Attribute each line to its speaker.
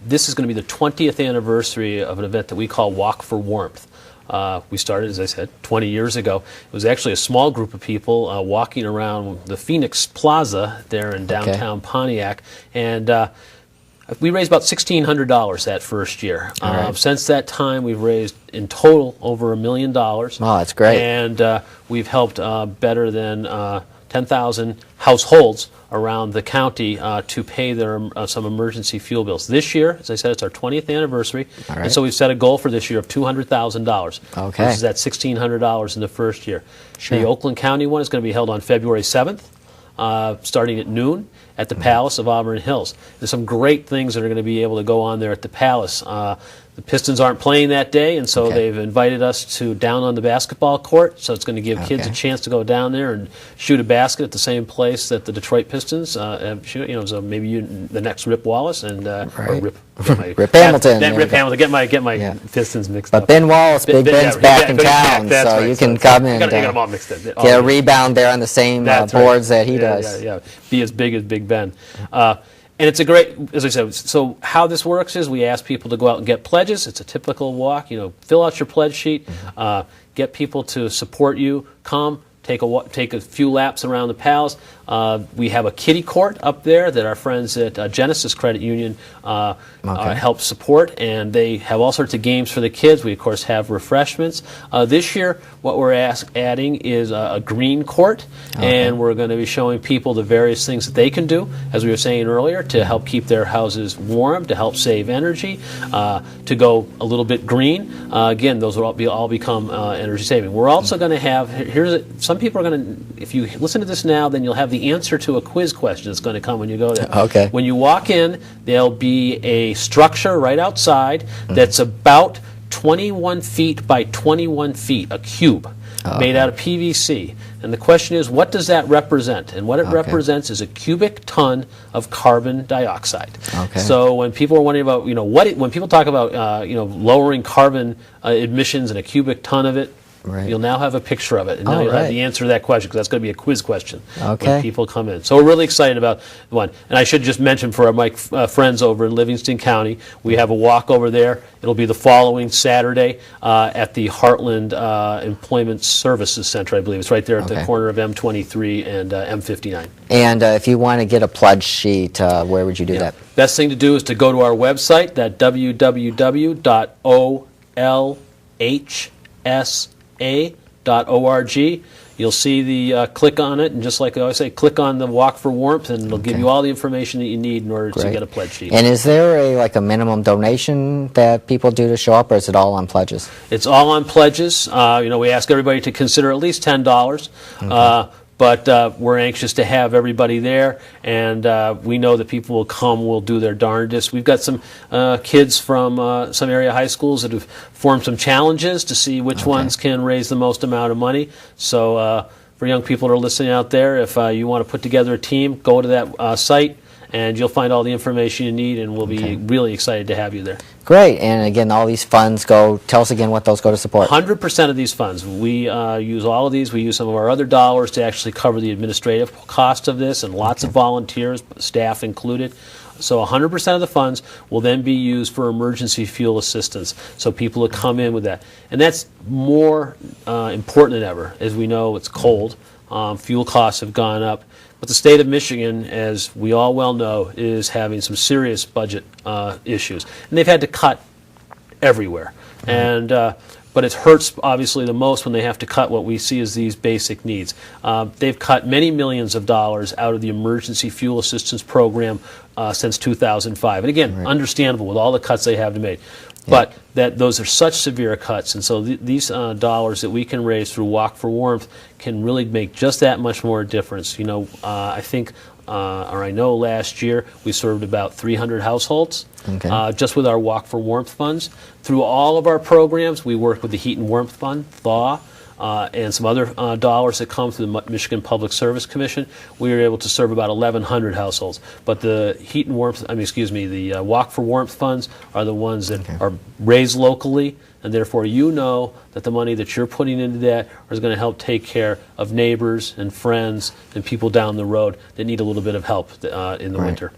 Speaker 1: This is going to be the 20th anniversary of an event that we call Walk for Warmth. We started, as I said, 20 years ago. It was actually a small group of people walking around the Phoenix Plaza there in downtown Pontiac, and we raised about $1,600 that first year.
Speaker 2: Right.
Speaker 1: Since that time, we've raised in total over $1 million.
Speaker 2: Oh, that's great.
Speaker 1: And we've helped better than 10,000 households around the county to pay their some emergency fuel bills. This year, as I said, it's our 20th anniversary, and so we've set a goal for this year of $200,000.
Speaker 2: Okay.
Speaker 1: This is at $1,600 in the first year.
Speaker 2: Sure.
Speaker 1: The Oakland County one is going to be held on February 7th, starting at noon at the Palace of Auburn Hills. There's some great things that are going to be able to go on there at the Palace. The Pistons aren't playing that day, and so they've invited us to down on the basketball court. So it's going to give kids a chance to go down there and shoot a basket at the same place that the Detroit Pistons shoot. You know, so maybe the next Rip Wallace and or Rip
Speaker 2: Hamilton.
Speaker 1: Rip Hamilton. Get my Pistons mixed up.
Speaker 2: But Ben Wallace, Big Ben's back in town, so you can come in and
Speaker 1: get them all mixed in.
Speaker 2: Get a rebound there on the same boards that he does.
Speaker 1: Yeah. Be as big as Big Ben. And it's a great, as I said, so how this works is we ask people to go out and get pledges. It's a typical walk. You know, fill out your pledge sheet, get people to support you, come, take a few laps around the Palace. We have a kiddie court up there that our friends at Genesis Credit Union help support, and they have all sorts of games for the kids. We, of course, have refreshments. This year, what we're adding is a green court, and we're going to be showing people the various things that they can do, as we were saying earlier, to help keep their houses warm, to help save energy, to go a little bit green. Again, those will all become energy saving. We're also going to have, some people are going to, if you listen to this now, then you'll have the answer to a quiz question that's going to come when you go there.
Speaker 2: Okay.
Speaker 1: When you walk in, there'll be a structure right outside that's about 21 feet by 21 feet, a cube made out of PVC. And the question is, what does that represent? And what it represents is a cubic ton of carbon dioxide. So when people are wondering about, when people talk about, lowering carbon emissions and a cubic ton of it, you'll now have a picture of it, and now you'll have the answer to that question, because that's going to be a quiz question when people come in. So we're really excited about the one. And I should just mention for my friends over in Livingston County, we have a walk over there. It'll be the following Saturday at the Heartland Employment Services Center, I believe. It's right there at the corner of M23 and M59. And
Speaker 2: if you want to get a pledge sheet, where would you do that?
Speaker 1: Best thing to do is to go to our website, that www.olhsa.org. You'll see the click on it, and just like I always say, click on the Walk for Warmth, and it'll give you all the information that you need in order to get a pledge sheet.
Speaker 2: And is there a minimum donation that people do to show up, or is it all on pledges?
Speaker 1: It's all on pledges. We ask everybody to consider at least $10. But we're anxious to have everybody there, and we know that people will come, will do their darndest. We've got some kids from some area high schools that have formed some challenges to see which ones can raise the most amount of money. So for young people that are listening out there, if you want to put together a team, go to that site, and you'll find all the information you need, and we'll be really excited to have you there.
Speaker 2: Great. And again, all these funds go, tell us again what those go to support.
Speaker 1: 100% of these funds. We use all of these. We use some of our other dollars to actually cover the administrative cost of this, and lots of volunteers, staff included. So 100% of the funds will then be used for emergency fuel assistance, so people will come in with that. And that's more important than ever. As we know, it's cold. Fuel costs have gone up. But the state of Michigan, as we all well know, is having some serious budget issues. And they've had to cut everywhere. But it hurts, obviously, the most when they have to cut what we see as these basic needs. They've cut many millions of dollars out of the emergency fuel assistance program since 2005. And again, understandable with all the cuts they have to make. But those are such severe cuts, and so these dollars that we can raise through Walk for Warmth can really make just that much more difference. I think, or I know last year we served about 300 households just with our Walk for Warmth funds. Through all of our programs, we work with the Heat and Warmth Fund, THAW, and some other dollars that come through the Michigan Public Service Commission. We were able to serve about 1,100 households. But the the Walk for Warmth funds are the ones that are raised locally, and therefore you know that the money that you're putting into that is going to help take care of neighbors and friends and people down the road that need a little bit of help in the winter.